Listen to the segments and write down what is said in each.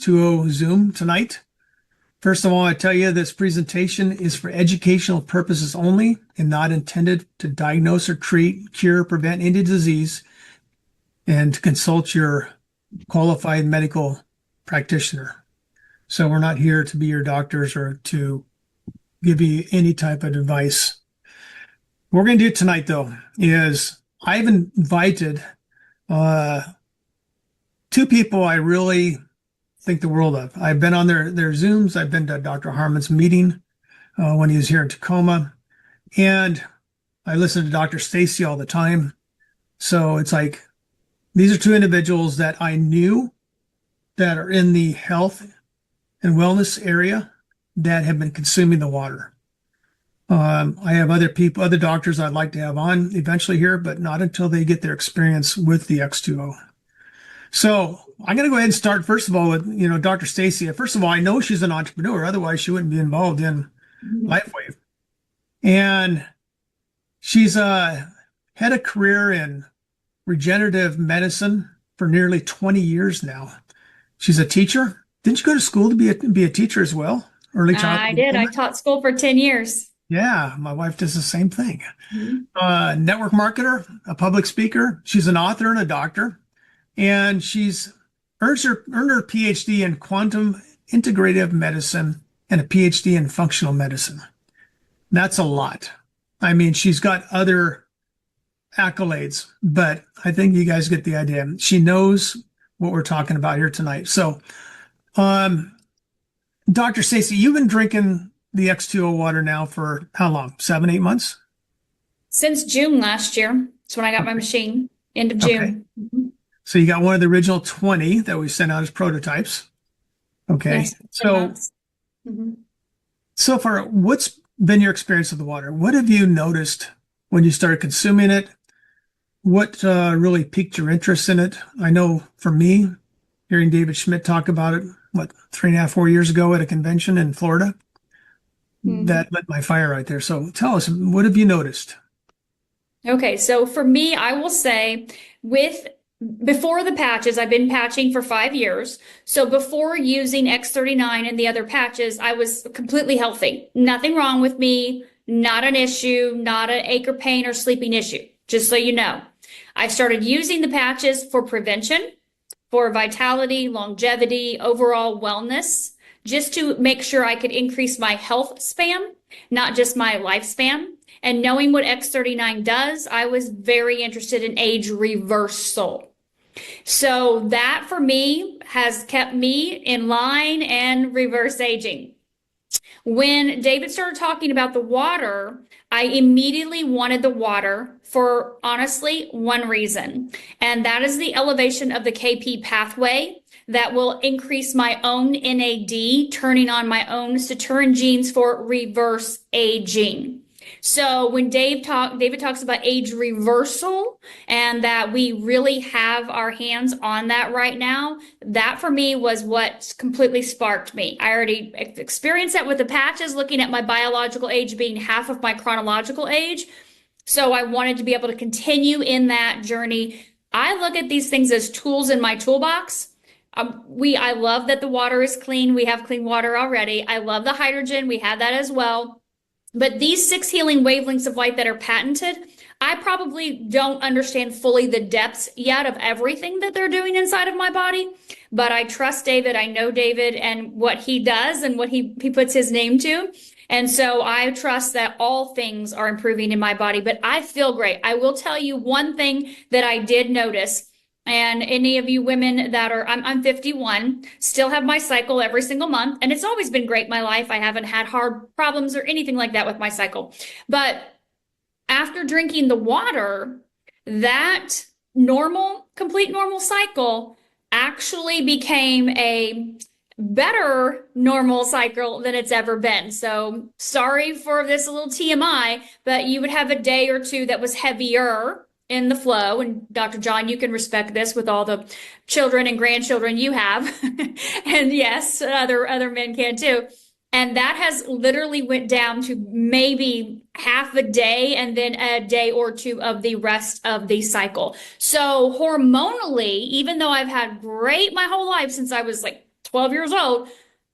X20 Zoom tonight. First of all, I tell you this presentation is for educational purposes only and not intended to diagnose or treat, cure, prevent any disease, and to consult your qualified medical practitioner. So we're not here to be your doctors or to give you any type of advice. What we're going to do tonight, though, is I've invited two people I really think the world of. I've been on their Zooms. I've been to Dr. Harmon's meeting when he was here in Tacoma. And I listen to Dr. Stacy all the time. So it's like, these are two individuals that I knew that are in the health and wellness area that have been consuming the water. I have other people, other doctors I'd like to have on eventually here, but not until they get their experience with the X20. So I'm going to go ahead and start, first of all, with, Dr. Stacy. First of all, I know she's an entrepreneur. Otherwise, she wouldn't be involved in LifeWave. And she's had a career in regenerative medicine for nearly 20 years now. She's a teacher. Didn't you go to school to be a teacher as well? Early childhood? I did. I taught school for 10 years. Yeah, my wife does the same thing. Network marketer, a public speaker. She's an author and a doctor. And she's earned her PhD in quantum integrative medicine and a PhD in functional medicine. That's a lot. I mean, she's got other accolades, but I think you guys get the idea. She knows what we're talking about here tonight. So, Dr. Stacy, you've been drinking the X20 water now for how long? 7, 8 months? Since June last year. That's when I got my machine, end of June. Okay. So you got one of the original 20 that we sent out as prototypes. Okay. Yes, So, so far, what's been your experience with the water? What have you noticed when you started consuming it? What really piqued your interest in it? I know for me, hearing David Schmidt talk about it, 3.5, 4 years ago at a convention in Florida, that lit my fire right there. So tell us, what have you noticed? Okay, so for me, I will say before the patches, I've been patching for 5 years. So before using X39 and the other patches, I was completely healthy. Nothing wrong with me, not an issue, not an ache or pain or sleeping issue, just so you know. I started using the patches for prevention, for vitality, longevity, overall wellness, just to make sure I could increase my health span, not just my lifespan. And knowing what X39 does, I was very interested in age reversal. So that for me has kept me in line and reverse aging. When David started talking about the water, I immediately wanted the water for honestly one reason, and that is the elevation of the KP pathway that will increase my own NAD, turning on my own Saturn genes for reverse aging. So when David talks about age reversal and that we really have our hands on that right now, that for me was what completely sparked me. I already experienced that with the patches, looking at my biological age being half of my chronological age. So I wanted to be able to continue in that journey. I look at these things as tools in my toolbox. I love that the water is clean. We have clean water already. I love the hydrogen. We have that as well. But these 6 healing wavelengths of light that are patented, I probably don't understand fully the depths yet of everything that they're doing inside of my body. But I trust David. I know David and what he does and what he puts his name to. And so I trust that all things are improving in my body. But I feel great. I will tell you one thing that I did notice. And any of you women that are, I'm 51, still have my cycle every single month. And it's always been great in my life. I haven't had hard problems or anything like that with my cycle. But after drinking the water, that complete normal cycle actually became a better normal cycle than it's ever been. So sorry for this little TMI, but you would have a day or two that was heavier in the flow. And Dr. John, you can respect this with all the children and grandchildren you have. And yes, other men can too. And that has literally went down to maybe half a day and then a day or two of the rest of the cycle. So hormonally, even though I've had great my whole life since I was like 12 years old.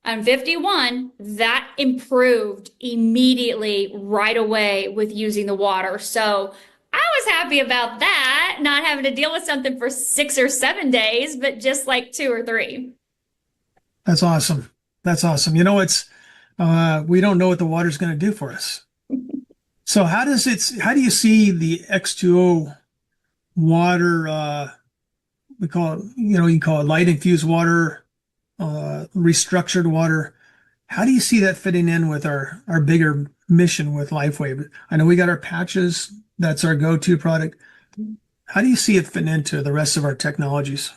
I'm 51. That improved immediately right away with using the water. So I was happy about that, not having to deal with something for 6 or 7 days, but just like 2 or 3. That's awesome. That's awesome. We don't know what the water's going to do for us. So how do you see the X2O water, we call it, you call it light infused water, restructured water. How do you see that fitting in with our bigger mission with LifeWave? I know we got our patches. That's our go-to product. How do you see it fitting into the rest of our technologies?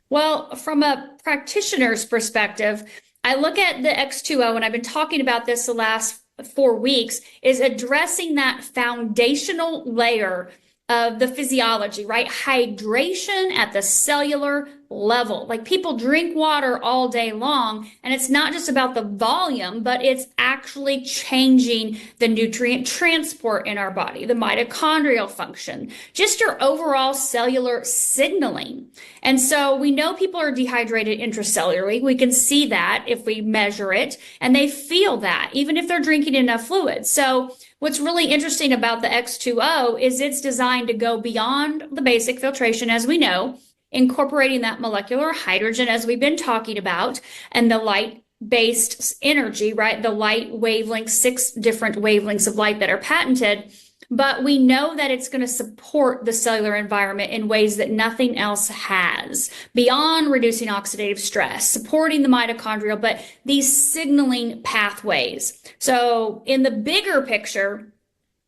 Well, from a practitioner's perspective, I look at the X2O, and I've been talking about this the last 4 weeks, is addressing that foundational layer of the physiology, right? Hydration at the cellular level. Like, people drink water all day long, and it's not just about the volume, but it's actually changing the nutrient transport in our body, the mitochondrial function, just your overall cellular signaling. And so we know people are dehydrated intracellularly. We can see that if we measure it, and they feel that even if they're drinking enough fluid. So what's really interesting about the X2O is it's designed to go beyond the basic filtration, as we know, incorporating that molecular hydrogen, as we've been talking about, and the light-based energy, right? The light wavelengths, 6 different wavelengths of light that are patented. But we know that it's going to support the cellular environment in ways that nothing else has, beyond reducing oxidative stress, supporting the mitochondrial, but these signaling pathways. So in the bigger picture,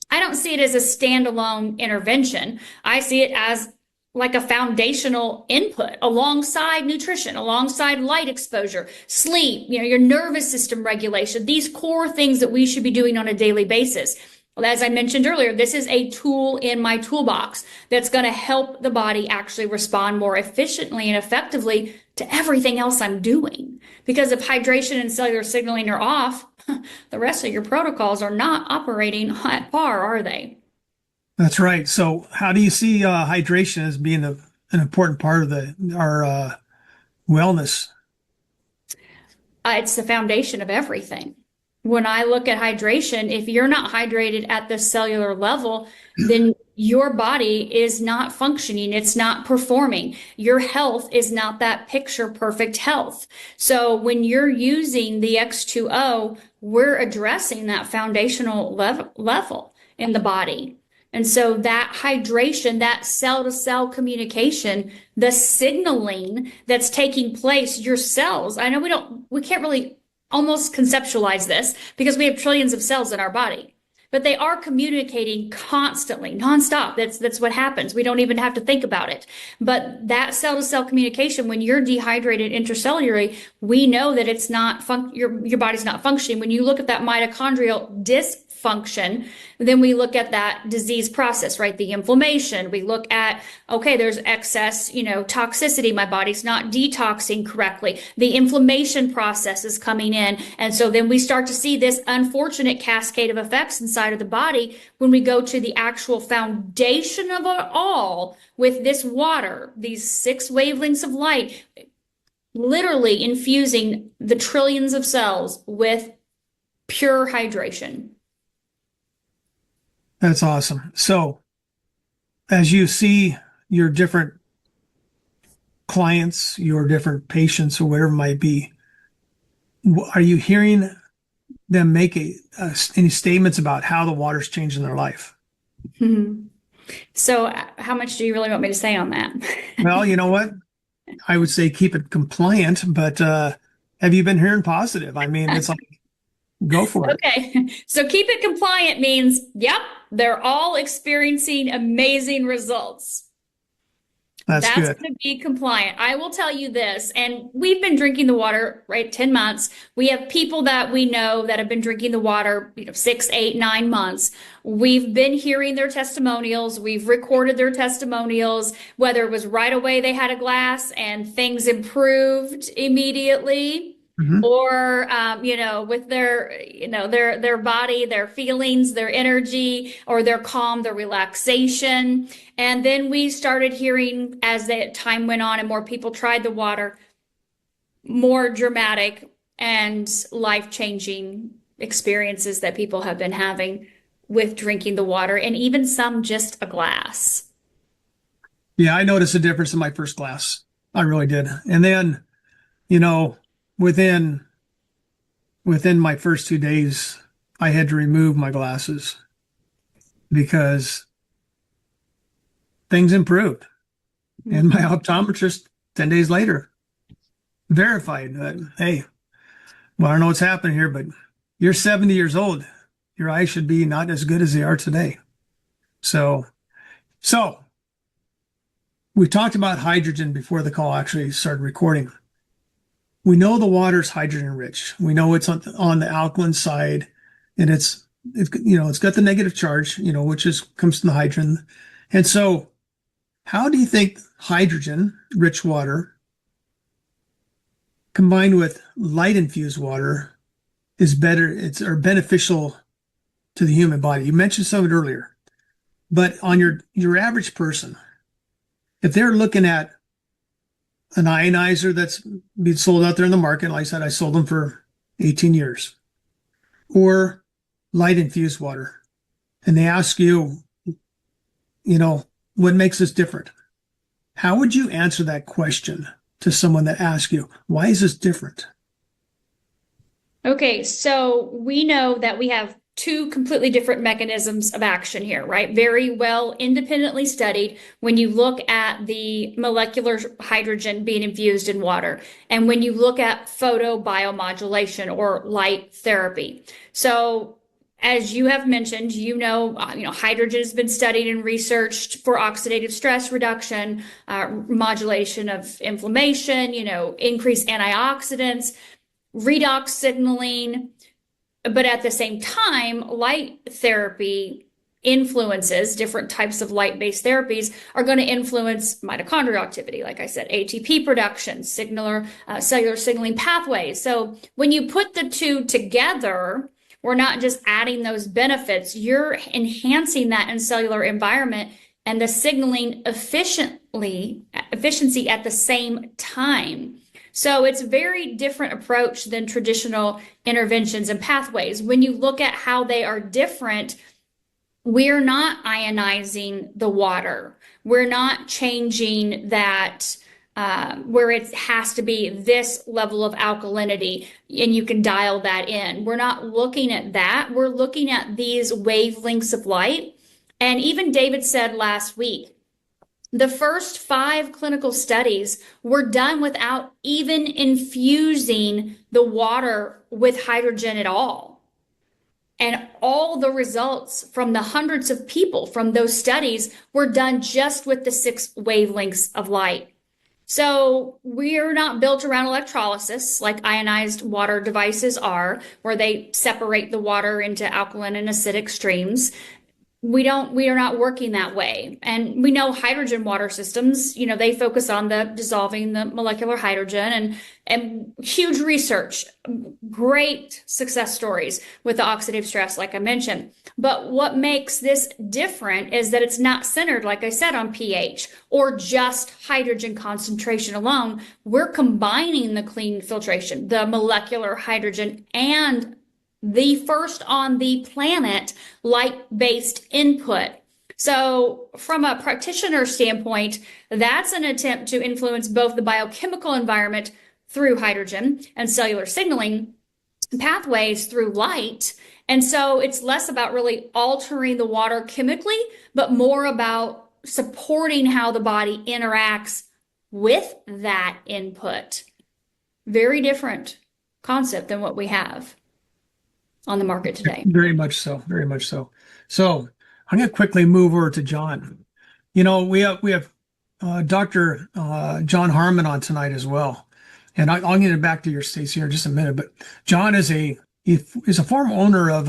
I don't see it as a standalone intervention. I see it as like a foundational input alongside nutrition, alongside light exposure, sleep, your nervous system regulation, these core things that we should be doing on a daily basis. Well, as I mentioned earlier, this is a tool in my toolbox that's going to help the body actually respond more efficiently and effectively to everything else I'm doing. Because if hydration and cellular signaling are off, the rest of your protocols are not operating at par, are they? That's right. So how do you see hydration as being an important part of our wellness? It's the foundation of everything. When I look at hydration, if you're not hydrated at the cellular level, then your body is not functioning. It's not performing. Your health is not that picture perfect health. So when you're using the X2O, we're addressing that foundational level in the body. And so that hydration, that cell-to-cell communication, the signaling that's taking place, your cells, I know we can't really almost conceptualize this because we have trillions of cells in our body, but they are communicating constantly, nonstop. That's what happens. We don't even have to think about it. But that cell-to-cell communication, when you're dehydrated intracellularly, we know that it's not your body's not functioning. When you look at that mitochondrial dysfunction, then we look at that disease process, right? The inflammation. We look at, okay, there's excess, toxicity. My body's not detoxing correctly. The inflammation process is coming in. And so then we start to see this unfortunate cascade of effects inside of the body when we go to the actual foundation of it all with this water, these 6 wavelengths of light, literally infusing the trillions of cells with pure hydration. That's awesome. So as you see your different clients, your different patients, or whatever it might be, are you hearing them make any statements about how the water's changing their life? Mm-hmm. So how much do you really want me to say on that? Well, you know what? I would say keep it compliant, but have you been hearing positive? I mean, it's like, go for it. Okay. So keep it compliant means, yep, they're all experiencing amazing results. That's good. going to be compliant. I will tell you this, and we've been drinking the water, right, 10 months. We have people that we know that have been drinking the water, 6, 8, 9 months. We've been hearing their testimonials. We've recorded their testimonials, whether it was right away they had a glass and things improved immediately. Mm-hmm. Or, with their body, their feelings, their energy, or their calm, their relaxation. And then we started hearing as the time went on and more people tried the water, more dramatic and life-changing experiences that people have been having with drinking the water, and even some just a glass. Yeah, I noticed a difference in my first glass. I really did. And then, you know, within my first 2 days, I had to remove my glasses because things improved. And my optometrist 10 days later verified that, hey, well, I don't know what's happening here, but you're 70 years old. Your eyes should be not as good as they are today. So we talked about hydrogen before the call actually started recording. We know the water's hydrogen rich. We know it's on the alkaline side, and it's got the negative charge, which comes from the hydrogen. And so how do you think hydrogen rich water combined with light infused water is beneficial to the human body? You mentioned some of it earlier, but on your average person, if they're looking at an ionizer that's being sold out there in the market, like I said, I sold them for 18 years, or light infused water, and they ask you, what makes this different? How would you answer that question to someone that asks you, why is this different? Okay, so we know that we have two completely different mechanisms of action here, right? Very well independently studied when you look at the molecular hydrogen being infused in water, and when you look at photobiomodulation or light therapy. So as you have mentioned, hydrogen has been studied and researched for oxidative stress reduction, modulation of inflammation, increased antioxidants, redox signaling. But at the same time, light therapy influences, different types of light-based therapies are going to influence mitochondrial activity, like I said, ATP production, cellular signaling pathways. So when you put the two together, we're not just adding those benefits, you're enhancing that in cellular environment and the signaling efficiency at the same time. So it's a very different approach than traditional interventions and pathways. When you look at how they are different, we're not ionizing the water. We're not changing that where it has to be this level of alkalinity and you can dial that in. We're not looking at that. We're looking at these wavelengths of light. And even David said last week, the first 5 clinical studies were done without even infusing the water with hydrogen at all. And all the results from the hundreds of people from those studies were done just with the 6 wavelengths of light. So we're not built around electrolysis like ionized water devices are, where they separate the water into alkaline and acidic streams. We are not working that way. And we know hydrogen water systems, they focus on dissolving the molecular hydrogen and huge research, great success stories with the oxidative stress, like I mentioned. But what makes this different is that it's not centered, like I said, on pH or just hydrogen concentration alone. We're combining the clean filtration, the molecular hydrogen, and the first on the planet light-based input. So from a practitioner standpoint, that's an attempt to influence both the biochemical environment through hydrogen and cellular signaling pathways through light. And so it's less about really altering the water chemically, but more about supporting how the body interacts with that input. Very different concept than what we have on the market today. Very much so. Very much so. So I'm going to quickly move over to John. We have Dr. John Harmon on tonight as well. And I'll get it back to your Stacy here in just a minute. But John is a former owner of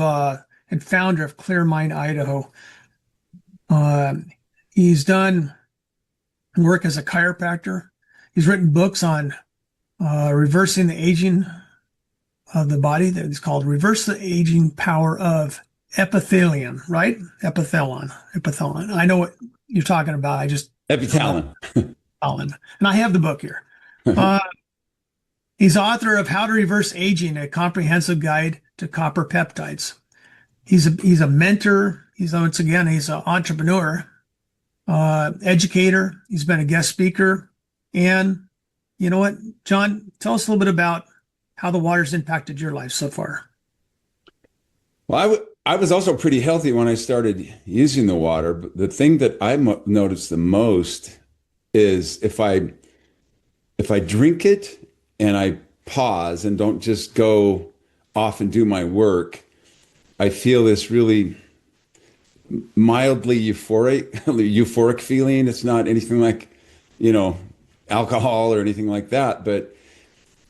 and founder of Clear Mind, Idaho. He's done work as a chiropractor. He's written books on reversing the aging of the body that is called Reverse the Aging Power of Epithelium, right? Epithelion. I know what you're talking about. Epithelium. And I have the book here. He's author of How to Reverse Aging, a comprehensive guide to copper peptides. He's a mentor. Once again, he's an entrepreneur, educator. He's been a guest speaker. And you know what, John, tell us a little bit about how the water's impacted your life so far. Well, I was also pretty healthy when I started using the water. But the thing that I noticed the most is if I drink it and I pause and don't just go off and do my work, I feel this really mildly euphoric feeling. It's not anything like, alcohol or anything like that. But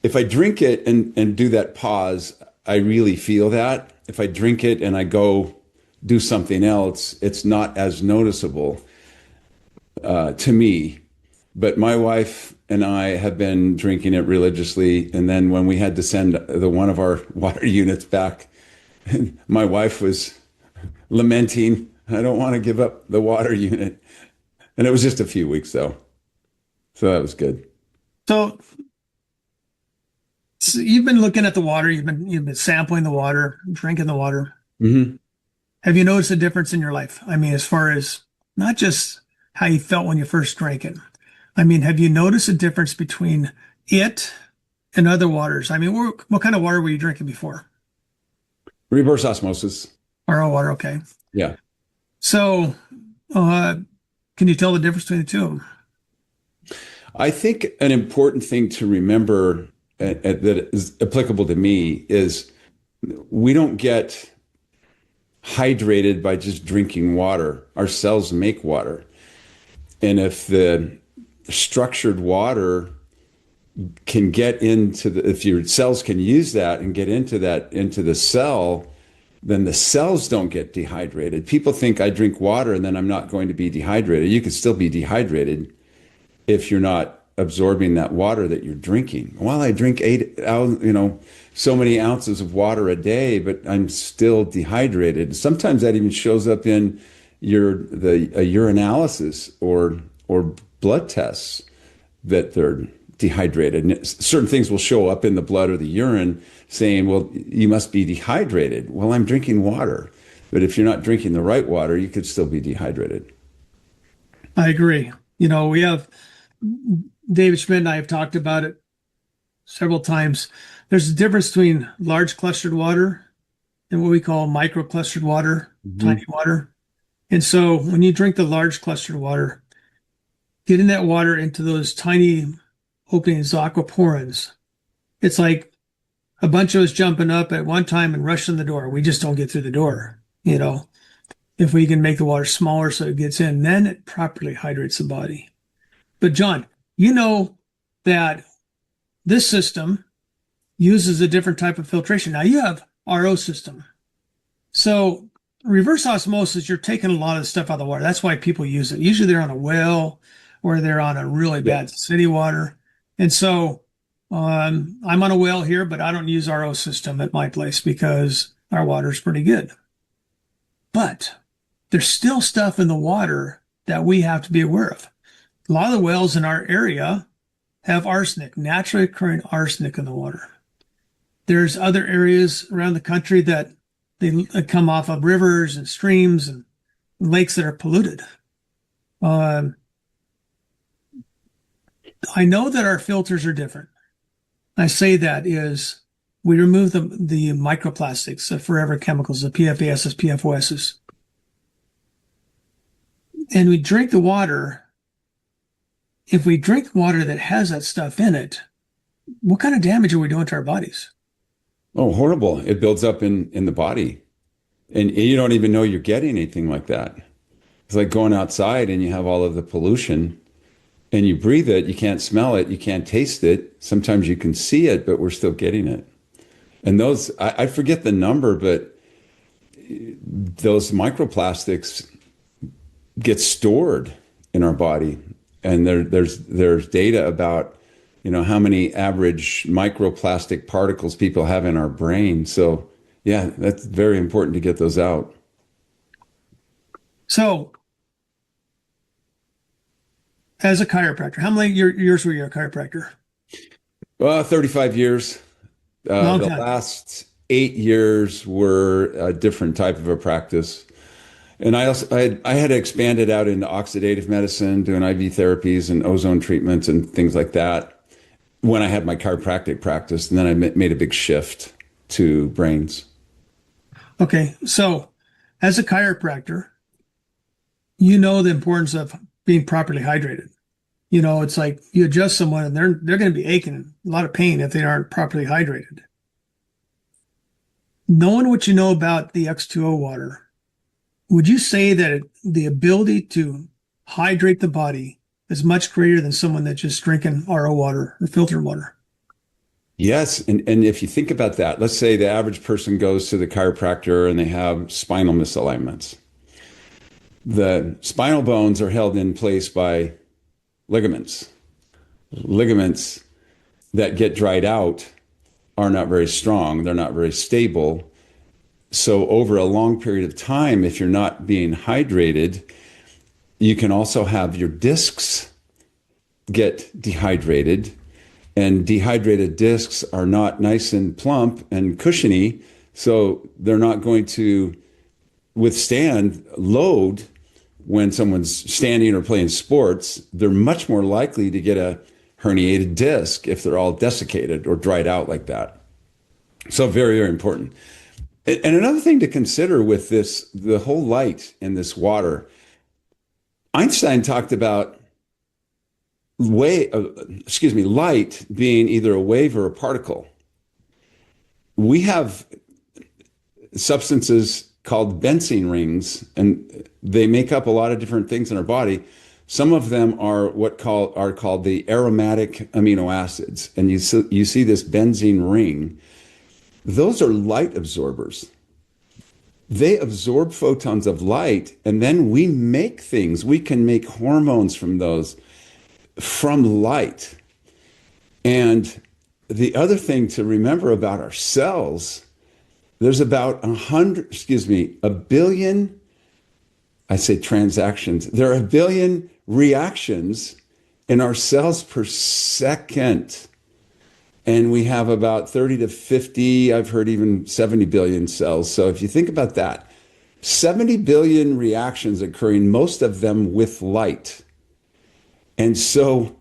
if I drink it and do that pause, I really feel that. If I drink it and I go do something else, it's not as noticeable to me. But my wife and I have been drinking it religiously. And then when we had to send one of our water units back, my wife was lamenting, I don't want to give up the water unit. And it was just a few weeks though. So that was good. So you've been looking at the water, you've been sampling the water, drinking the water. Mm-hmm. Have you noticed a difference in your life? I mean, as far as not just how you felt when you first drank it. I mean, have you noticed a difference between it and other waters? I mean, what kind of water were you drinking before? Reverse osmosis. RO water, okay. Yeah. So, can you tell the difference between the two of them? I think an important thing to remember that is applicable to me is we don't get hydrated by just drinking water. Our cells make water. And if the structured water can get if your cells can use that and get into the cell, then the cells don't get dehydrated. People think I drink water and then I'm not going to be dehydrated. You could still be dehydrated if you're not absorbing that water that you're drinking. Well, I drink so many ounces of water a day, but I'm still dehydrated. Sometimes that even shows up in a urinalysis or blood tests that they're dehydrated. And certain things will show up in the blood or the urine saying, well, you must be dehydrated. Well, I'm drinking water. But if you're not drinking the right water, you could still be dehydrated. I agree. We have David Schmidt and I have talked about it several times. There's a difference between large clustered water and what we call micro clustered water, tiny water. And so when you drink the large clustered water, getting that water into those tiny openings, aquaporins, it's like a bunch of us jumping up at one time and rushing the door. We just don't get through the door. If we can make the water smaller so it gets in, then it properly hydrates the body. But John, you know that this system uses a different type of filtration. Now you have RO system. So reverse osmosis, you're taking a lot of the stuff out of the water. That's why people use it. Usually they're on a well or they're on a really bad city water. And so I'm on a well here, but I don't use RO system at my place because our water is pretty good. But there's still stuff in the water that we have to be aware of. A lot of the wells in our area have arsenic, naturally occurring arsenic in the water. There's other areas around the country that they come off of rivers and streams and lakes that are polluted. I know that our filters are different. I say that is we remove the microplastics, the forever chemicals, the PFASs, PFOSs, and we drink the water. If we drink water that has that stuff in it, what kind of damage are we doing to our bodies? Oh, horrible. It builds up in the body. And you don't even know you're getting anything like that. It's like going outside and you have all of the pollution and you breathe it, you can't smell it, you can't taste it. Sometimes you can see it, but we're still getting it. And those, I forget the number, but those microplastics get stored in our body. And there's data about, how many average microplastic particles people have in our brain. So yeah, that's very important to get those out. So as a chiropractor, how many years were you a chiropractor? Well, 35 years. Long The time. last 8 years were a different type of a practice. And I had expanded out into oxidative medicine, doing IV therapies and ozone treatments and things like that when I had my chiropractic practice. And then I made a big shift to brains. Okay. So as a chiropractor, you know the importance of being properly hydrated. You know, it's like you adjust someone and they're going to be aching, a lot of pain if they aren't properly hydrated. Knowing what you know about the X2O water, would you say that the ability to hydrate the body is much greater than someone that's just drinking RO water or filtered water? Yes. And if you think about that, let's say the average person goes to the chiropractor and they have spinal misalignments. The spinal bones are held in place by ligaments. Ligaments that get dried out are not very strong. They're not very stable. So over a long period of time, if you're not being hydrated, you can also have your discs get dehydrated. And dehydrated discs are not nice and plump and cushiony. So they're not going to withstand load when someone's standing or playing sports. They're much more likely to get a herniated disc if they're all desiccated or dried out like that. So very, very important. And another thing to consider with this, the whole light in this water, Einstein talked about light being either a wave or a particle. We have substances called benzene rings, and they make up a lot of different things in our body. Some of them are called the aromatic amino acids, and you see this benzene ring. Those are light absorbers. They absorb photons of light, and then we make things. We can make hormones from those, from light. And the other thing to remember about our cells, there's about a billion, I say transactions. There are a billion reactions in our cells per second. And we have about 30 to 50, I've heard even 70 billion cells. So if you think about that, 70 billion reactions occurring, most of them with light. And so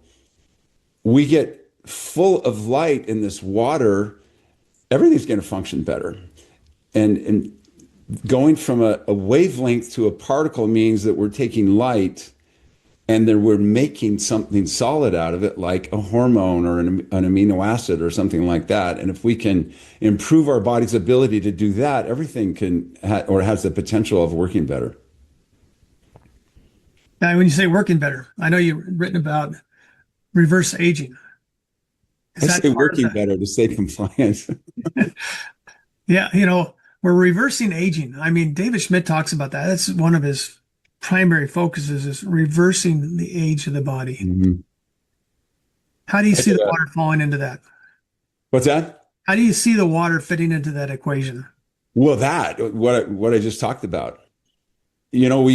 we get full of light in this water, everything's going to function better. And going from a wavelength to a particle means that we're taking light and then we're making something solid out of it, like a hormone or an amino acid or something like that. And if we can improve our body's ability to do that, everything has the potential of working better. Now, when you say working better, I know you've written about reverse aging. I say working better to stay compliant. Yeah, you know, we're reversing aging. I mean, David Schmidt talks about that. That's one of his primary focuses, is reversing the age of the body. Mm-hmm. How do you see the water falling into that? What's that? How do you see the water fitting into that equation? Well, what I just talked about. You know,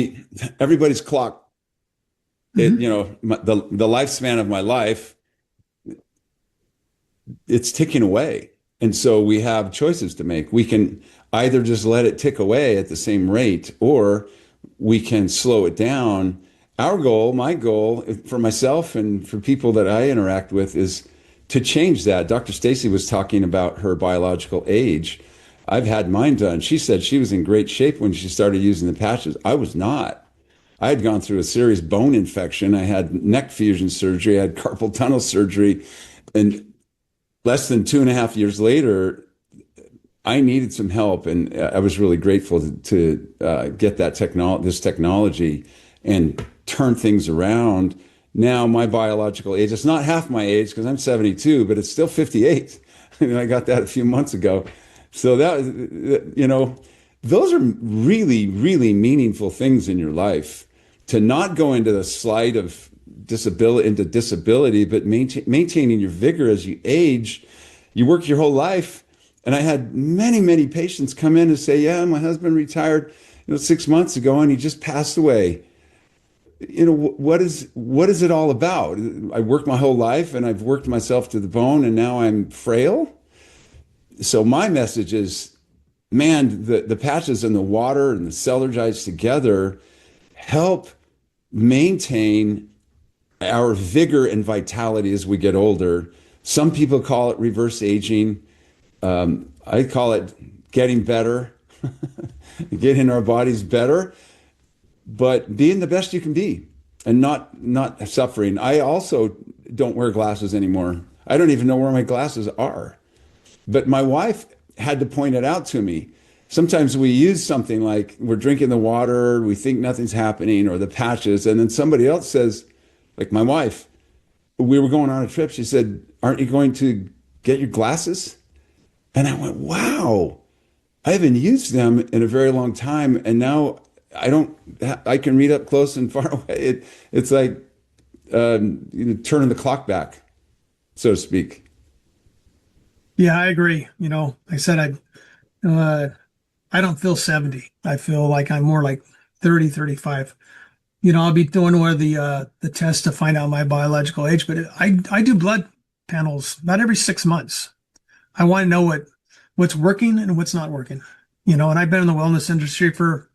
everybody's clock. Mm-hmm. The lifespan of my life, it's ticking away. And so we have choices to make. We can either just let it tick away at the same rate, or we can slow it down. My goal for myself and for people that I interact with is to change that. Dr. Stacy was talking about her biological age. I've had mine done. She said she was in great shape when she started using the patches. I was not. I had gone through a serious bone infection. I had neck fusion surgery. I had carpal tunnel surgery. And less than 2.5 years later, I needed some help. And I was really grateful to get this technology and turn things around. Now my biological age, it's not half my age because I'm 72, but it's still 58. And I got that a few months ago. So those are really, really meaningful things in your life. To not go into the slide of disability, but maintaining your vigor as you age. You work your whole life. And I had many, many patients come in and say, yeah, my husband retired 6 months ago and he just passed away. what is it all about? I worked my whole life and I've worked myself to the bone and now I'm frail. So my message is, man, the patches and the water and the cellulite together help maintain our vigor and vitality as we get older. Some people call it reverse aging. I call it getting better, getting our bodies better, but being the best you can be and not suffering. I also don't wear glasses anymore. I don't even know where my glasses are. But my wife had to point it out to me. Sometimes we use something like we're drinking the water, we think nothing's happening, or the patches, and then somebody else says, like my wife, we were going on a trip. She said, "Aren't you going to get your glasses?" And I went, wow, I haven't used them in a very long time. And now I can read up close and far away. It's like turning the clock back, so to speak. Yeah, I agree. I said I don't feel 70. I feel like I'm more like 30, 35. I'll be doing one of the tests to find out my biological age, but I do blood panels about every 6 months. I want to know what's working and what's not working. And I've been in the wellness industry for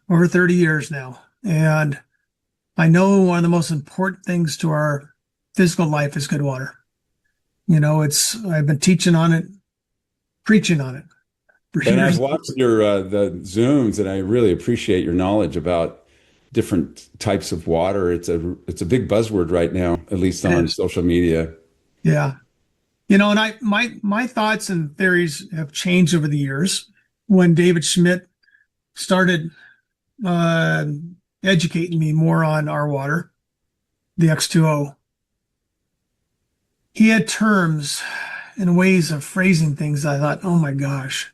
over 30 years now. And I know one of the most important things to our physical life is good water. I've been teaching on it, preaching on it. And I've watched your the Zooms, and I really appreciate your knowledge about different types of water. It's a big buzzword right now, at least on social media. Yeah. And my thoughts and theories have changed over the years. When David Schmidt started educating me more on our water, the X2O, he had terms and ways of phrasing things. I thought, oh my gosh,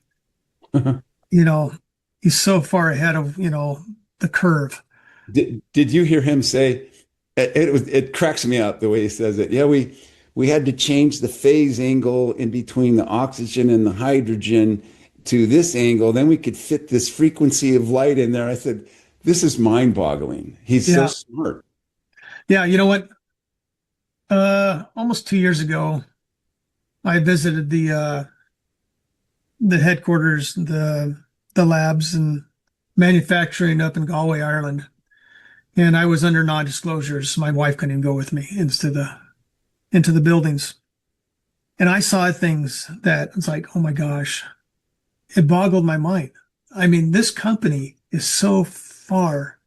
he's so far ahead of, the curve. Did you hear him say, it cracks me up the way he says it. Yeah, we had to change the phase angle in between the oxygen and the hydrogen to this angle. Then we could fit this frequency of light in there. I said, this is mind boggling. He's so smart. Yeah. You know what? Almost 2 years ago, I visited the headquarters, the labs and manufacturing up in Galway, Ireland. And I was under non-disclosures. My wife couldn't even go with me into the buildings. And I saw things that it's like, oh my gosh, it boggled my mind. I mean, this company is so far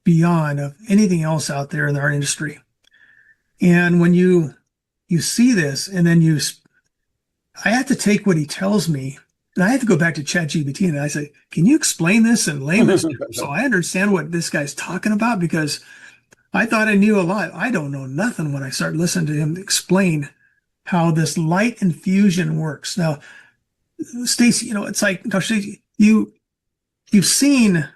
beyond of anything else out there in our industry. And when you see this, and then I have to take what he tells me, and I have to go back to ChatGPT and I say, can you explain this in layman's terms so I understand what this guy's talking about? Because I thought I knew a lot. I don't know nothing when I start listening to him explain how this light infusion works. Now, Stacy, it's like, Dr. Stacy, you've seen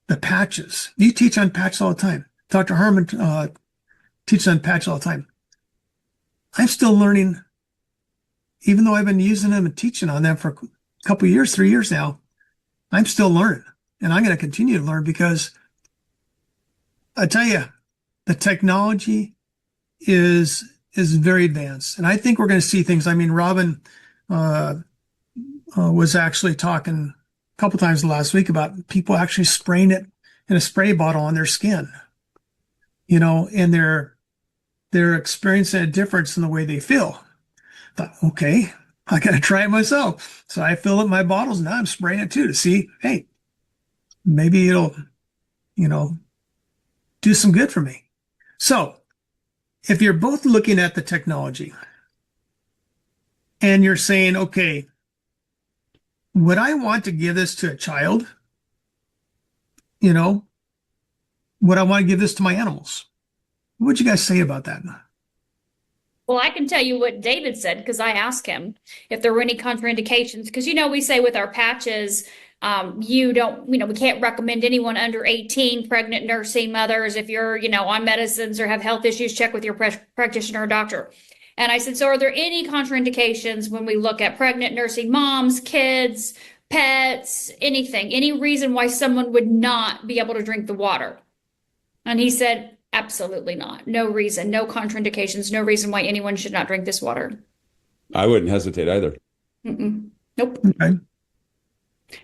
the patches. You teach on patches all the time. Dr. Harmon teaches on patches all the time. I'm still learning, even though I've been using them and teaching on them for a couple of years, 3 years now. I'm still learning, and I'm going to continue to learn because I tell you, the technology is very advanced, and I think we're going to see things. I mean, Robin was actually talking a couple times last week about people actually spraying it in a spray bottle on their skin, and they're experiencing a difference in the way they feel. I thought, okay, I got to try it myself. So I fill up my bottles. Now I'm spraying it too to see, hey, maybe it'll, do some good for me. So if you're both looking at the technology and you're saying, okay, would I want to give this to a child? Would I want to give this to my animals? What would you guys say about that? Well, I can tell you what David said because I asked him if there were any contraindications. Because, we say with our patches, we can't recommend anyone under 18, pregnant, nursing mothers. If you're, on medicines or have health issues, check with your practitioner or doctor. And I said, so are there any contraindications when we look at pregnant, nursing moms, kids, pets, anything, any reason why someone would not be able to drink the water? And he said, absolutely not. No reason, no contraindications, no reason why anyone should not drink this water. I wouldn't hesitate either. Mm-mm. Nope. Okay.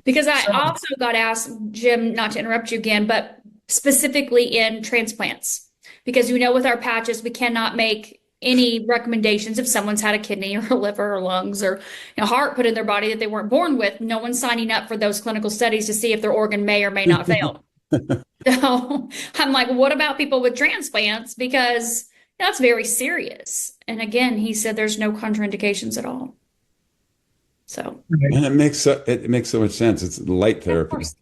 Because I So- also got asked, Jim, not to interrupt you again, but specifically in transplants, because with our patches, we cannot make any recommendations if someone's had a kidney or a liver or lungs or a heart put in their body that they weren't born with. No one's signing up for those clinical studies to see if their organ may or may not fail. So I'm like, what about people with transplants? Because that's very serious. And again, he said there's no contraindications at all. So, And it makes so much sense. It's light of therapy. course,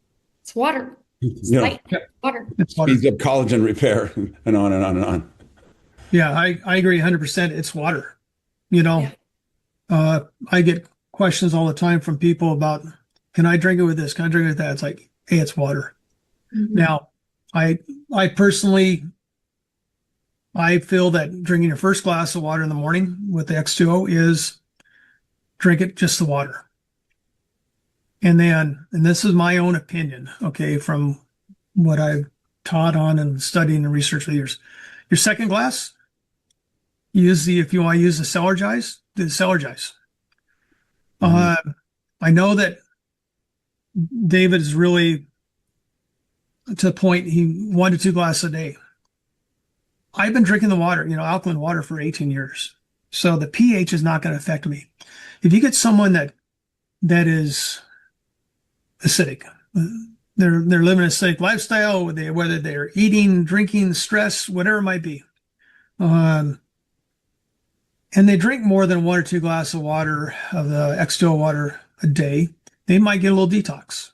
it's water. It's You know, light water. It's water. speeds up collagen repair and on and on and on. Yeah, I agree 100%. It's water. Yeah. I get questions all the time from people about, can I drink it with this? Can I drink it with that? It's like, hey, it's water. Mhm. Now, I personally, I feel that drinking your first glass of water in the morning with the X2O is drink it just the water. And this is my own opinion, okay, from what I've taught on and studied and researched for years. Your second glass, if you want to use the Celergize, do the Celergize. I know that David is really to the point, he 1 to 2 glasses a day. I've been drinking the water, alkaline water for 18 years. So the pH is not going to affect me. If you get someone that is acidic, they're living an acidic lifestyle, whether they're eating, drinking, stress, whatever it might be, and they drink more than 1 or 2 glasses of water, of the X2O water a day, they might get a little detox.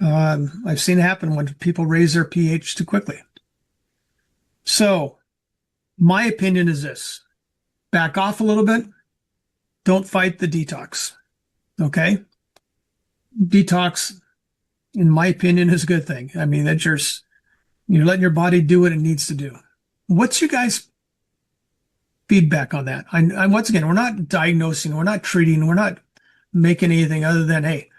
I've seen it happen when people raise their pH too quickly. So my opinion is this: back off a little bit. Don't fight the detox. Okay. Detox, in my opinion, is a good thing. I mean, that you're letting your body do what it needs to do. What's your guys' feedback on that? I once again, we're not diagnosing, we're not treating, we're not making anything other than, hey,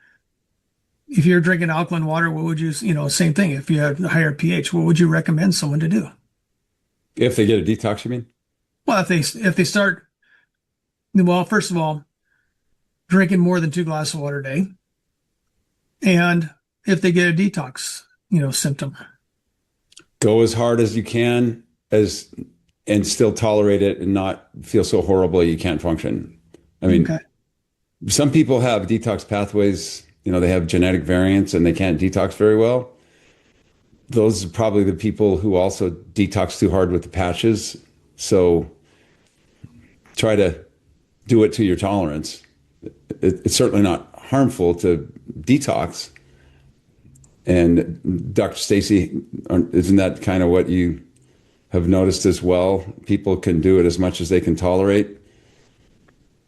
if you're drinking alkaline water, what would you, same thing. If you have a higher pH, what would you recommend someone to do? If they get a detox, you mean? Well, if they start, well, first of all, drinking more than 2 glasses of water a day, and if they get a detox, symptom. Go as hard as you can and still tolerate it and not feel so horrible you can't function. I mean, Okay. Some people have detox pathways, they have genetic variants and they can't detox very well. Those are probably the people who also detox too hard with the patches. So try to do it to your tolerance. It's certainly not harmful to detox. And Dr. Stacy, isn't that kind of what you have noticed as well? People can do it as much as they can tolerate.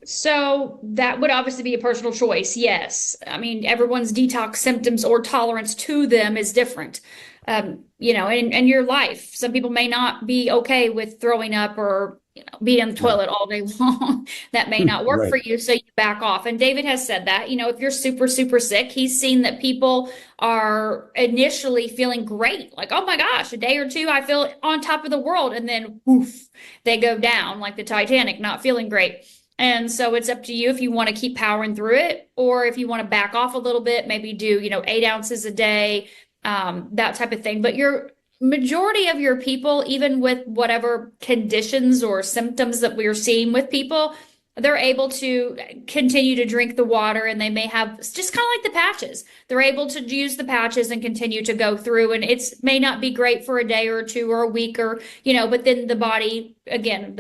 So that would obviously be a personal choice. Yes. I mean, everyone's detox symptoms or tolerance to them is different. In your life, some people may not be okay with throwing up or being in the toilet all day long. That may not work Right. for you. So you back off. And David has said that, if you're super, super sick, he's seen that people are initially feeling great. Like, oh my gosh, a day or two, I feel on top of the world. And then woof, they go down like the Titanic, not feeling great. And so it's up to you if you want to keep powering through it, or if you want to back off a little bit, maybe do, 8 ounces a day, that type of thing. But your majority of your people, even with whatever conditions or symptoms that we're seeing with people, they're able to continue to drink the water, and they may have just kind of like the patches. They're able to use the patches and continue to go through, and it's may not be great for a day or two or a week or, but then the body again,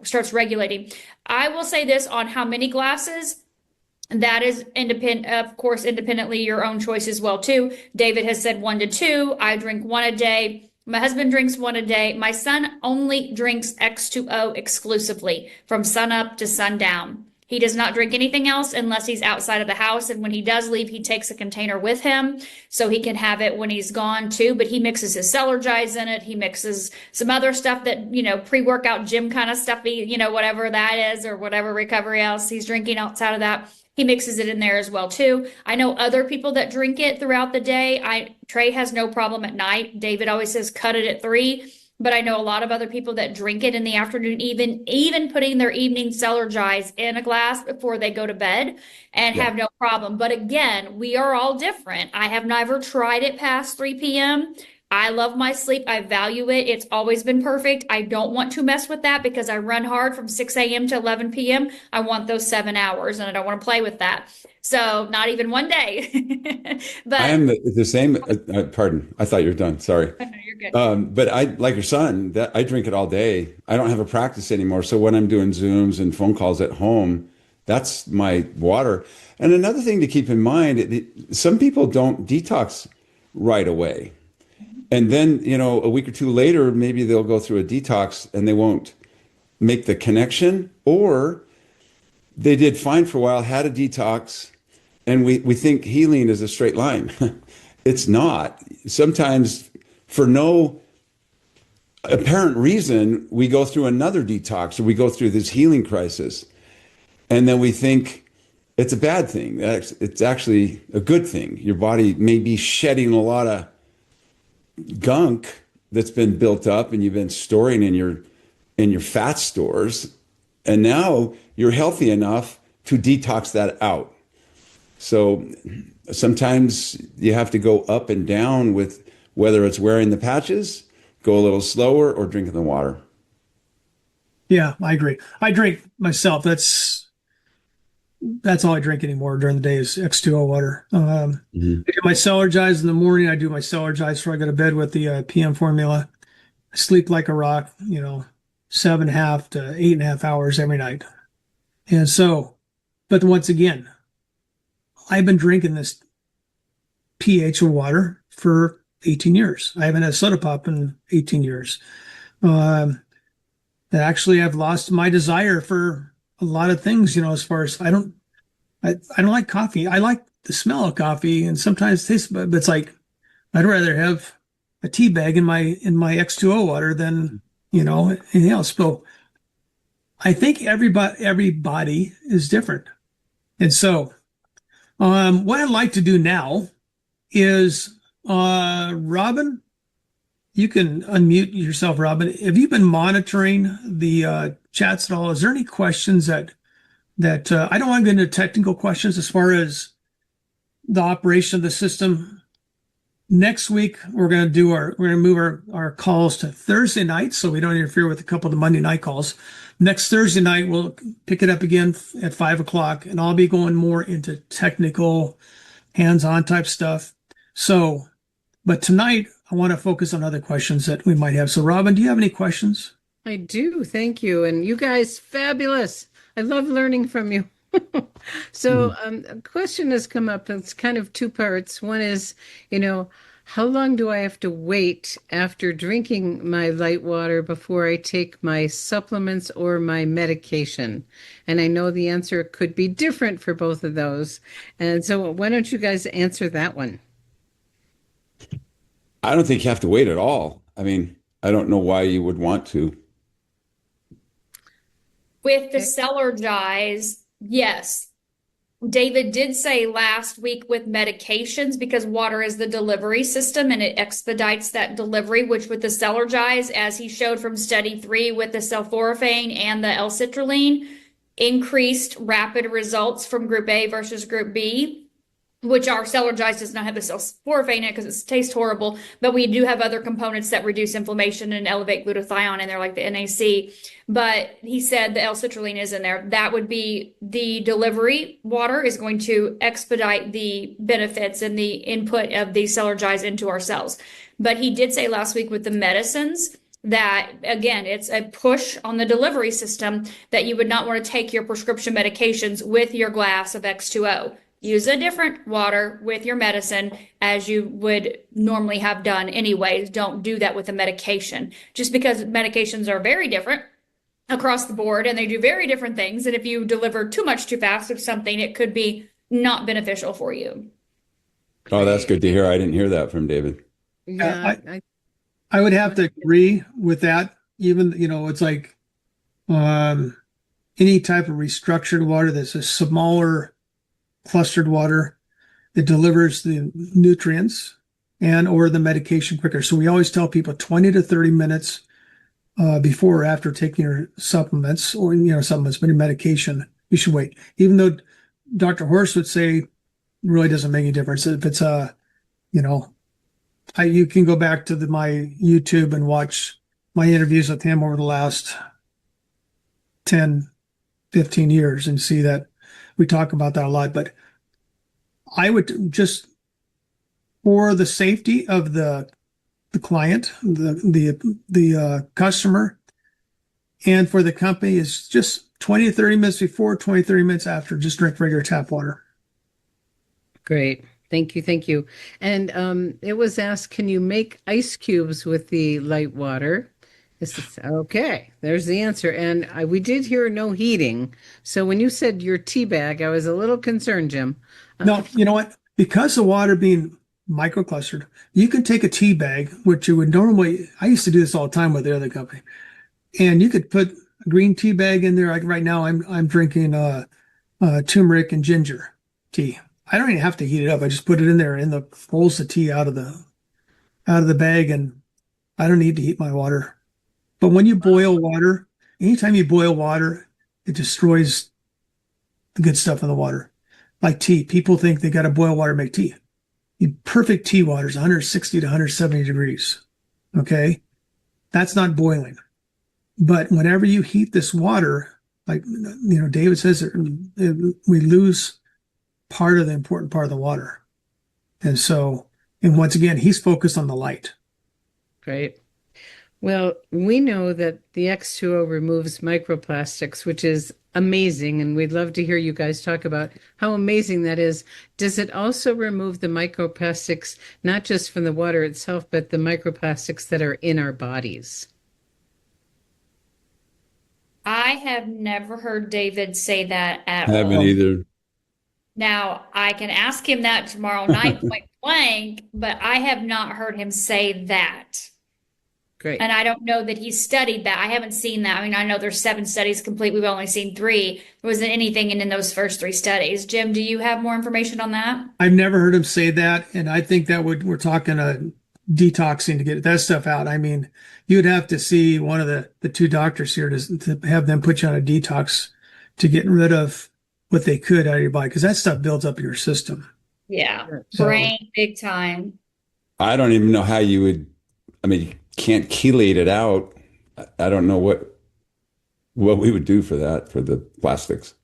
starts regulating. I will say this on how many glasses. That is independently your own choice as well too. David has said 1 to 2. I drink 1 a day. My husband drinks 1 a day. My son only drinks X2O exclusively from sun up to sundown. He does not drink anything else unless he's outside of the house. And when he does leave, he takes a container with him so he can have it when he's gone too. But he mixes his leurs in it. He mixes some other stuff that, pre-workout gym kind of stuffy, whatever that is, or whatever recovery else he's drinking outside of that. He mixes it in there as well too. I know other people that drink it throughout the day. Trey has no problem at night. David always says cut it at 3. But I know a lot of other people that drink it in the afternoon, even putting their evening leurs in a glass before they go to bed and have no problem. But again, we are all different. I have never tried it past 3 p.m. I love my sleep. I value it. It's always been perfect. I don't want to mess with that because I run hard from 6 a.m. to 11 p.m. I want those 7 hours and I don't want to play with that. So not even one day. But I am the same. Pardon. I thought you were done. Sorry. No, you're good. But I, like your son, that I drink it all day. I don't have a practice anymore. So when I'm doing Zooms and phone calls at home, that's my water. And another thing to keep in mind, some people don't detox right away. And then, a week or two later, maybe they'll go through a detox and they won't make the connection, or they did fine for a while, had a detox, and we think healing is a straight line. It's not. Sometimes for no apparent reason, we go through another detox or we go through this healing crisis. And then we think it's a bad thing. It's actually a good thing. Your body may be shedding a lot of gunk that's been built up and you've been storing in your fat stores, and now you're healthy enough to detox that out. So sometimes you have to go up and down with whether it's wearing the patches, go a little slower, or drinking the water. Yeah, I agree. I drink myself. That's all I drink anymore during the day is X2O water. I do my leurs in the morning. I do my leurs before I go to bed with the PM formula. I sleep like a rock, 7.5 to 8.5 hours every night. And so, but once again, I've been drinking this pH of water for 18 years. I haven't had soda pop in 18 years. Actually, I've lost my desire for a lot of things, as far as I don't like coffee. I like the smell of coffee and sometimes it tastes, but it's like, I'd rather have a tea bag in my X2O water than, anything else. So I think everybody is different. And so, what I'd like to do now is, Robin, you can unmute yourself, Robin. Have you been monitoring the chats at all? Is there any questions that I don't want to get into technical questions as far as the operation of the system? Next week, we're going to move our calls to Thursday night so we don't interfere with a couple of the Monday night calls. Next Thursday night, we'll pick it up again at 5:00, and I'll be going more into technical, hands-on type stuff. So, but tonight, I want to focus on other questions that we might have. So, Robin, do you have any questions? I do. Thank you. And you guys, fabulous. I love learning from you. So a question has come up. It's kind of two parts. One is, how long do I have to wait after drinking my light water before I take my supplements or my medication? And I know the answer could be different for both of those. And so why don't you guys answer that one? I don't think you have to wait at all. I mean, I don't know why you would want to. With the leurs, yes. David did say last week with medications, because water is the delivery system and it expedites that delivery, which with the leurs, as he showed from study 3 with the sulforaphane and the L-citrulline, increased rapid results from group A versus group B, which our leurs does not have the sulforaphane in it because it tastes horrible, but we do have other components that reduce inflammation and elevate glutathione in there, like the NAC. But he said the L-citrulline is in there. That would be the delivery water is going to expedite the benefits and the input of the leurs into our cells. But he did say last week with the medicines that, again, it's a push on the delivery system that you would not want to take your prescription medications with your glass of X2O. Use a different water with your medicine as you would normally have done anyways. Don't do that with a medication. Just because medications are very different, across the board, and they do very different things. And if you deliver too much too fast of something, it could be not beneficial for you. Oh, that's good to hear. I didn't hear that from David. Yeah, I would have to agree with that. Even, it's like any type of restructured water that's a smaller clustered water that delivers the nutrients and or the medication quicker. So we always tell people 20 to 30 minutes before or after taking your supplements or, supplements, but your medication, you should wait. Even though Dr. Horst would say it really doesn't make any difference. If it's you can go back to my YouTube and watch my interviews with him over the last 10, 15 years and see that we talk about that a lot. But I would just, for the safety of the client, the customer, and for the company, is just 20 to 30 minutes before, 20 to 30 minutes after, just drink regular tap water. great. Thank you. Thank you. And it was asked, can you make ice cubes with the light water? Okay, there's the answer. And we did hear no heating. So when you said your tea bag, I was a little concerned, Jim. No, you know what? Because the water being microclustered, you can take a tea bag, which you would normally, I used to do this all the time with the other company, and you could put a green tea bag in there. Like right now, I'm drinking turmeric and ginger tea. I don't even have to heat it up. I just put it in there and the pulls the tea out of the bag, and I don't need to heat my water. But when you boil water, anytime you boil water, it destroys the good stuff in the water. Like tea, people think they got to boil water to make tea. Perfect tea water is 160 to 170 degrees. Okay, that's not boiling. But whenever you heat this water, like David says, we lose part of the important part of the water. And once again, he's focused on the light. Great. Well, we know that the X2O removes microplastics, which is amazing. And we'd love to hear you guys talk about how amazing that is. Does it also remove the microplastics, not just from the water itself, but the microplastics that are in our bodies? I have never heard David say that at I haven't all. either. Now, I can ask him that tomorrow night, point blank, but I have not heard him say that. Great. And I don't know that he studied that. I haven't seen that. I mean, I know there's 7 studies complete. We've only seen 3. There wasn't anything in those first 3 studies. Jim, do you have more information on that? I've never heard him say that, and I think that we're talking detoxing to get that stuff out. I mean, you'd have to see one of the 2 doctors here to have them put you on a detox to get rid of what they could out of your body, because that stuff builds up in your system. Yeah. So- Brain, big time. I don't even know how you would, you can't chelate it out. I don't know what we would do for that, for the plastics.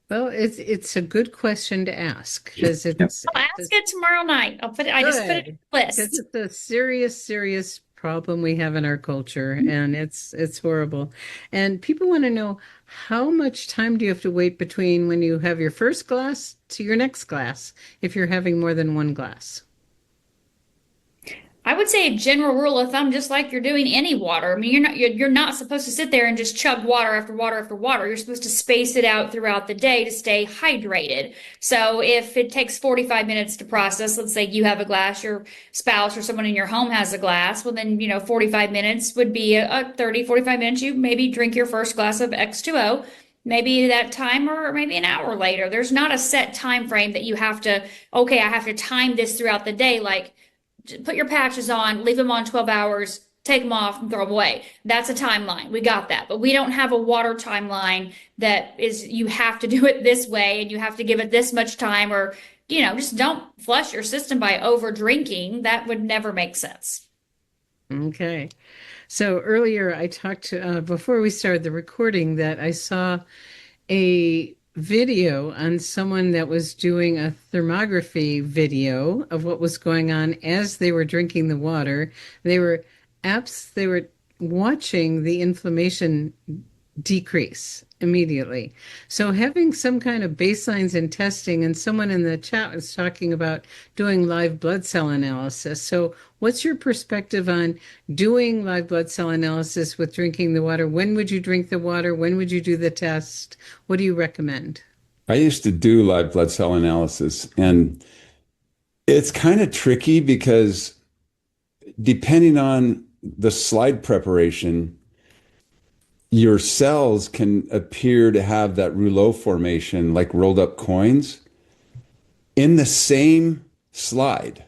Well, it's a good question to ask because it's I'll ask it tomorrow night. I just put it in the list. It's a serious problem we have in our culture, and it's horrible. And people want to know, how much time do you have to wait between when you have your first glass to your next glass if you're having more than one glass? I would say a general rule of thumb, just like you're doing any water. I mean, you're not supposed to sit there and just chug water after water after water. You're supposed to space it out throughout the day to stay hydrated. So if it takes 45 minutes to process, let's say you have a glass, your spouse or someone in your home has a glass, well then, 45 minutes would be a 30, 45 minutes. You maybe drink your first glass of X2O. Maybe that time or maybe an hour later. There's not a set time frame that you have to, okay, I have to time this throughout the day. Like, put your patches on, leave them on 12 hours, take them off and throw them away. That's a timeline. We got that. But we don't have a water timeline that is, you have to do it this way and you have to give it this much time, or, just don't flush your system by over drinking. That would never make sense. Okay. So earlier I talked before we started the recording, that I saw a video on someone that was doing a thermography video of what was going on as they were drinking the water. They were watching the inflammation decrease immediately. So having some kind of baselines and testing, and someone in the chat was talking about doing live blood cell analysis. So what's your perspective on doing live blood cell analysis with drinking the water? When would you drink the water? When would you do the test? What do you recommend? I used to do live blood cell analysis, and it's kind of tricky because depending on the slide preparation, your cells can appear to have that rouleau formation, like rolled up coins, in the same slide.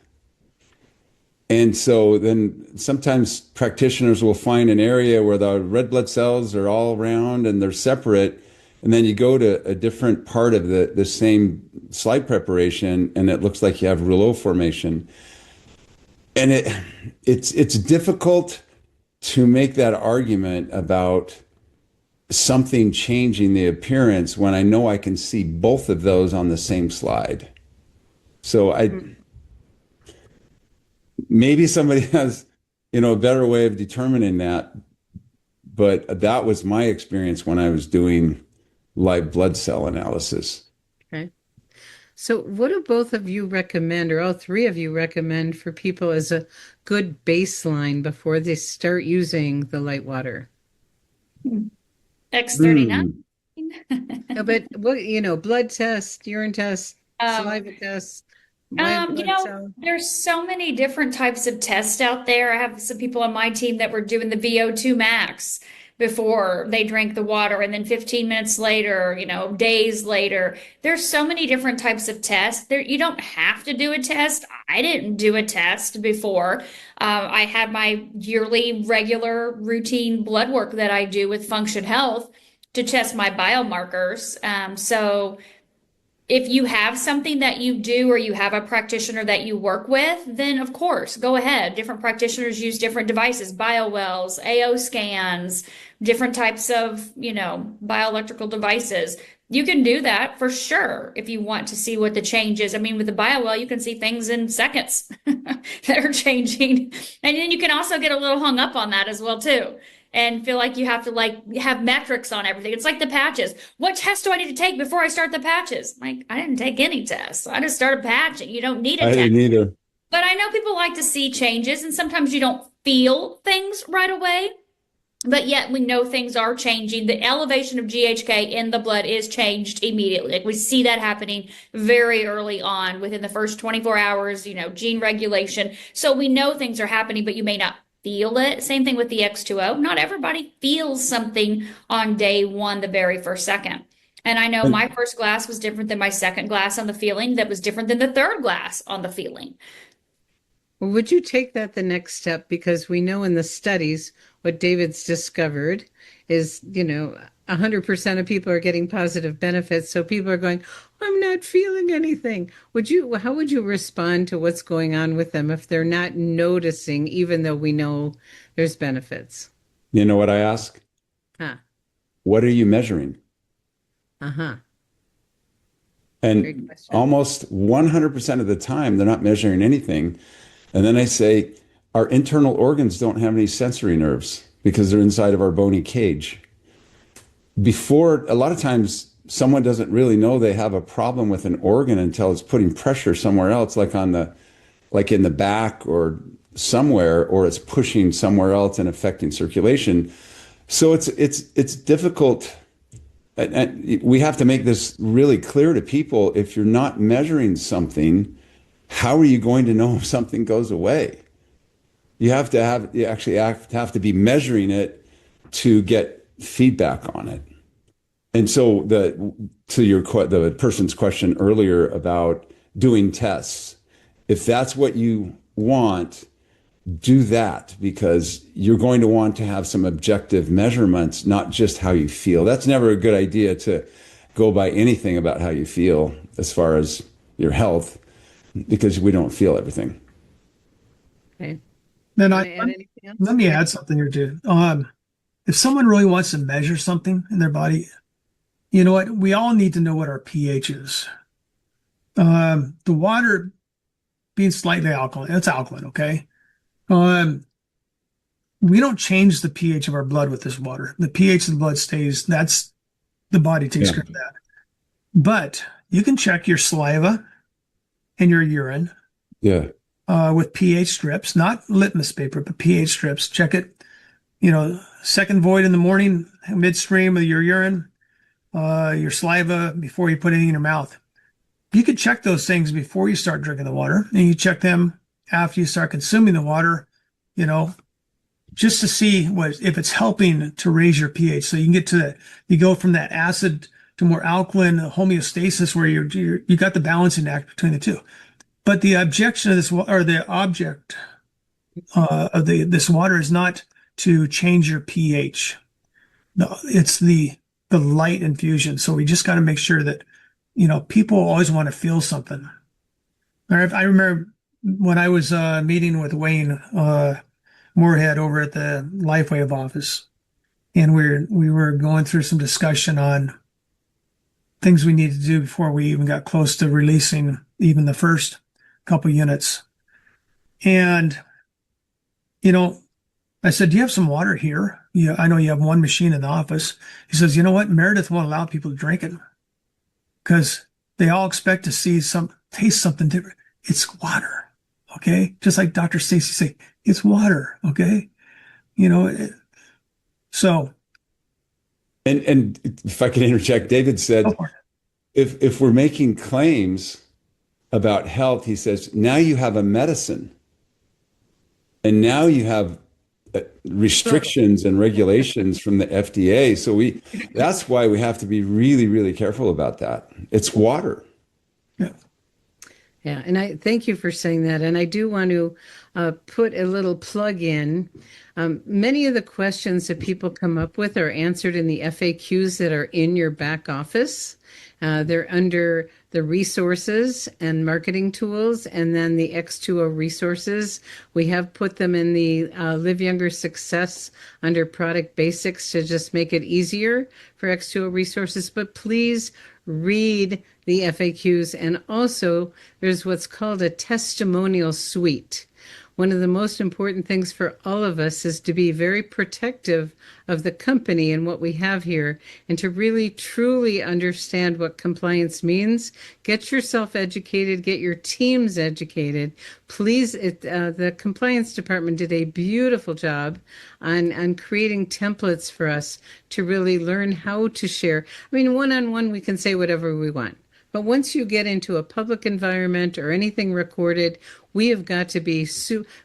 And so then sometimes practitioners will find an area where the red blood cells are all around and they're separate. And then you go to a different part of the same slide preparation, and it looks like you have rouleau formation. And it's difficult to make that argument about something changing the appearance when I know I can see both of those on the same slide. So maybe somebody has, a better way of determining that, but that was my experience when I was doing live blood cell analysis. Okay. So what do both of you recommend, or all three of you recommend, for people as a good baseline before they start using the light water? X39. No, but what, blood test, urine test, saliva test, white blood cell. There's so many different types of tests out there. I have some people on my team that were doing the VO2 max before they drank the water, and then 15 minutes later, days later. There's so many different types of tests. You don't have to do a test. I didn't do a test before. I had my yearly regular routine blood work that I do with Function Health to test my biomarkers. So if you have something that you do, or you have a practitioner that you work with, then of course, go ahead. Different practitioners use different devices, biowells, AO scans, different types of, bioelectrical devices. You can do that for sure if you want to see what the change is. I mean, with the biowell, you can see things in seconds that are changing. And then you can also get a little hung up on that as well, too, and feel like you have to have metrics on everything. It's like the patches. What test do I need to take before I start the patches? I didn't take any tests. I just started patching. You don't need a test. I didn't either. But I know people like to see changes, and sometimes you don't feel things right away. But yet we know things are changing. The elevation of GHK in the blood is changed immediately. We see that happening very early on, within the first 24 hours, gene regulation. So we know things are happening, but you may not feel it. Same thing with the X2O. Not everybody feels something on day one, the very first second. And I know my first glass was different than my second glass on the feeling, that was different than the third glass on the feeling. Well, would you take that the next step? Because we know in the studies, what David's discovered is, 100% of people are getting positive benefits. So people are going, I'm not feeling anything. How would you respond to what's going on with them if they're not noticing, even though we know there's benefits? You know what I ask? What are you measuring? And almost 100% of the time, they're not measuring anything. And then I say, our internal organs don't have any sensory nerves because they're inside of our bony cage. A lot of times, someone doesn't really know they have a problem with an organ until it's putting pressure somewhere else, like in the back or somewhere, or it's pushing somewhere else and affecting circulation. So it's difficult. And we have to make this really clear to people. If you're not measuring something, how are you going to know if something goes away? You have to be measuring it to get feedback on it. And so the person's question earlier about doing tests, if that's what you want, do that, because you're going to want to have some objective measurements, not just how you feel. That's never a good idea, to go by anything about how you feel as far as your health, because we don't feel everything. Okay. Then let me add something here too. If someone really wants to measure something in their body, you know what? We all need to know what our pH is. The water being slightly alkaline, it's alkaline, okay? we don't change the pH of our blood with this water. The pH of the blood stays, that's the body takes care of that. But you can check your saliva and your urine with pH strips, not litmus paper, but pH strips. Check it, second void in the morning, midstream of your urine, your saliva before you put anything in your mouth. You could check those things before you start drinking the water, and you check them after you start consuming the water, just to see if it's helping to raise your pH. So you can get to that. You go from that acid to more alkaline homeostasis, where you got the balancing act between the two. But the objection of this, or the object of this water, is not to change your pH. No, it's the light infusion. So we just got to make sure that, people always want to feel something. I remember when I was meeting with Wayne Moorhead over at the LifeWave office, and we were going through some discussion on things we needed to do before we even got close to releasing even the first couple units. And, I said, do you have some water here? Yeah, I know you have one machine in the office. He says, you know what? Meredith won't allow people to drink it because they all expect to taste something different. It's water. Okay. Just like Dr. Stacy say, it's water. Okay. So. And if I can interject, David said, if we're making claims about health, he says, now you have a medicine, and now you have restrictions and regulations from the FDA. So that's why we have to be really, really careful about that. It's water. Yeah. Yeah. And I thank you for saying that. And I do want to put a little plug in. Many of the questions that people come up with are answered in the FAQs that are in your back office. They're under the resources and marketing tools, and then the X20 resources. We have put them in the Live Younger Success under product basics to just make it easier for X20 resources. But please read the FAQs. And also there's what's called a testimonial suite. One of the most important things for all of us is to be very protective of the company and what we have here, and to really truly understand what compliance means. Get yourself educated, get your teams educated. Please, the compliance department did a beautiful job on creating templates for us to really learn how to share. I mean, one-on-one, we can say whatever we want. But once you get into a public environment or anything recorded, we have got to be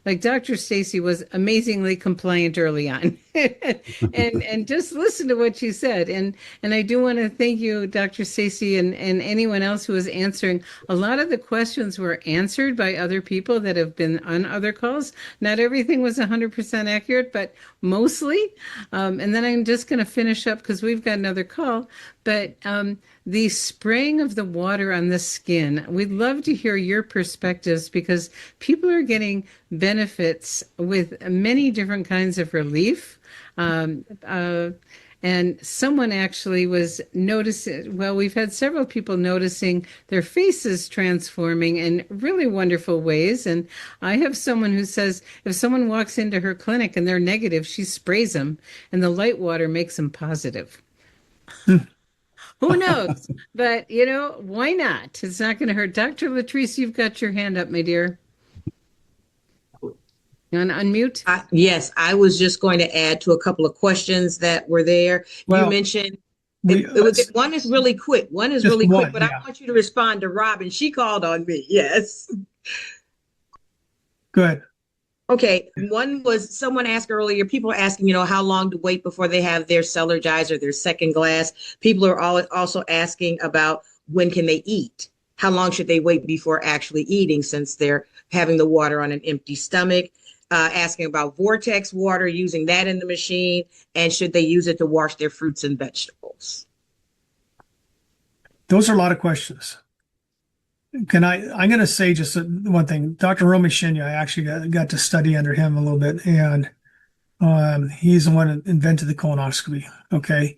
like Dr. Stacy was amazingly compliant early on. and just listen to what she said. And I do want to thank you, Dr. Stacy, and anyone else who was answering. A lot of the questions were answered by other people that have been on other calls. Not everything was 100% accurate, but mostly. And then I'm just going to finish up because we've got another call. But the spraying of the water on the skin, we'd love to hear your perspectives, because people are getting benefits with many different kinds of relief. And someone actually was noticing, well, we've had several people noticing their faces transforming in really wonderful ways. And I have someone who says if someone walks into her clinic and they're negative, she sprays them, and the light water makes them positive. Who knows? But, why not? It's not going to hurt. Dr. Latrice, you've got your hand up, my dear. You want to unmute? Yes, I was just going to add to a couple of questions that were there. Well, you mentioned one is really quick. One is really quick, but yeah. I want you to respond to Robin. She called on me. Yes. Good. Okay. One was someone asked earlier, people are asking, how long to wait before they have their Celergize or their second glass. People are also asking about when can they eat? How long should they wait before actually eating, since they're having the water on an empty stomach? Asking about vortex water, using that in the machine, and should they use it to wash their fruits and vegetables? Those are a lot of questions. I'm going to say just one thing. Dr. Romy Shinya, I actually got to study under him a little bit, and he's the one that invented the colonoscopy. Okay.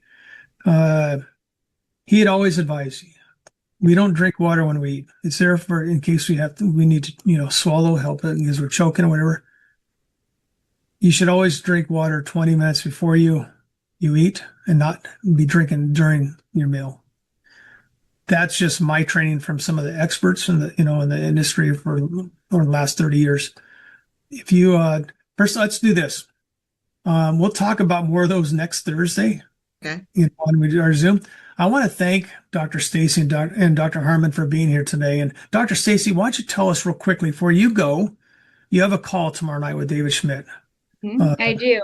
He had always advised, we don't drink water when we eat. It's there in case we need to, swallow, help it because we're choking or whatever. you should always drink water 20 minutes before you eat and not be drinking during your meal. That's just my training from some of the experts in the in the industry for the last 30 years. If you first, let's do this. We'll talk about more of those next Thursday. Okay. When we do our Zoom. I want to thank Dr. Stacy and Dr. Harmon for being here today. And Dr. Stacy, why don't you tell us real quickly before you go, you have a call tomorrow night with David Schmidt. I do.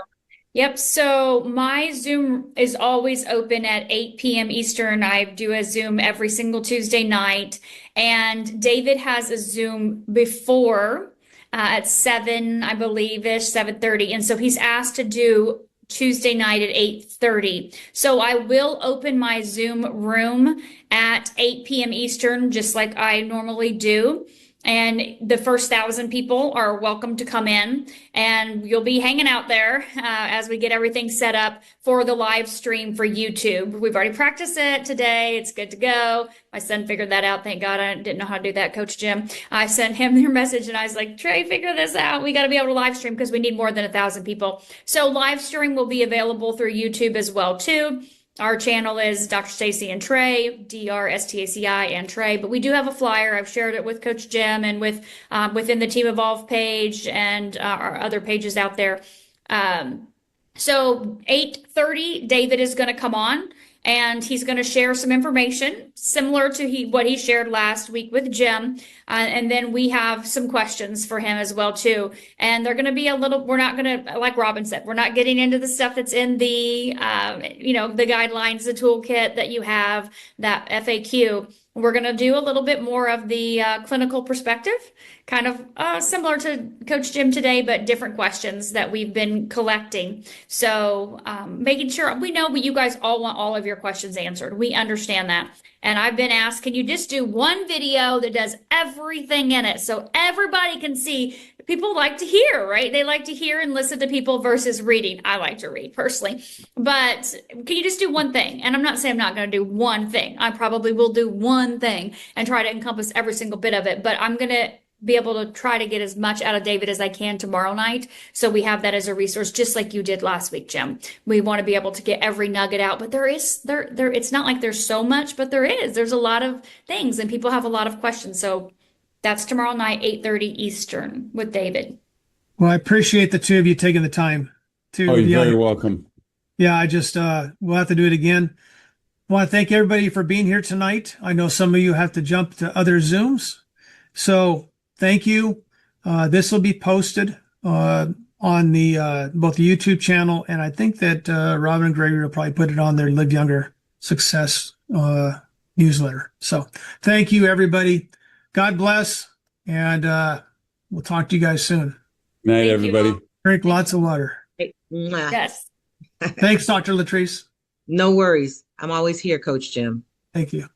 Yep. So my Zoom is always open at 8 p.m. Eastern. I do a Zoom every single Tuesday night. And David has a Zoom before at 7, I believe, 7:30. And so he's asked to do Tuesday night at 8:30. So I will open my Zoom room at 8 p.m. Eastern, just like I normally do. And the first 1,000 people are welcome to come in, and you'll be hanging out there as we get everything set up for the live stream for YouTube. We've already practiced it today. It's good to go. My son figured that out. Thank God. I didn't know how to do that, Coach Jim. I sent him your message and I was like, Trey, figure this out. We got to be able to live stream because we need more than 1,000 people. So live stream will be available through YouTube as well too. Our channel is Dr. Stacy and Trey, Dr. Staci and Trey, but we do have a flyer. I've shared it with Coach Jim and with within the Team Evolve page and our other pages out there. So 8:30, David is going to come on and he's going to share some information similar to what he shared last week with Jim. And then we have some questions for him as well too. And they're going to be we're not going to, like Robin said, we're not getting into the stuff that's in the, the guidelines, the toolkit that you have, that FAQ. We're going to do a little bit more of the clinical perspective, kind of similar to Coach Jim today, but different questions that we've been collecting. So making sure we know you guys all want all of your questions answered. We understand that. And I've been asked, can you just do one video that does everything in it so everybody can see? People like to hear, right? They like to hear and listen to people versus reading. I like to read personally, but can you just do one thing? And I'm not saying I'm not going to do one thing. I probably will do one thing and try to encompass every single bit of it, but I'm going to be able to try to get as much out of David as I can tomorrow night. So we have that as a resource, just like you did last week, Jim. We want to be able to get every nugget out, but it's not like there's so much, but there's a lot of things and people have a lot of questions. So that's tomorrow night, 8:30 Eastern with David. Well, I appreciate the two of you taking the time to. Oh, you're very welcome. Yeah, I just, we'll have to do it again. I want to thank everybody for being here tonight. I know some of you have to jump to other Zooms. So thank you. This will be posted on the both the YouTube channel, and I think that Robin and Gregory will probably put it on their Live Younger Success newsletter. So thank you, everybody. God bless, and we'll talk to you guys soon. Night, everybody. Drink lots of water. Yes. Thanks, Dr. Latrice. No worries. I'm always here, Coach Jim. Thank you.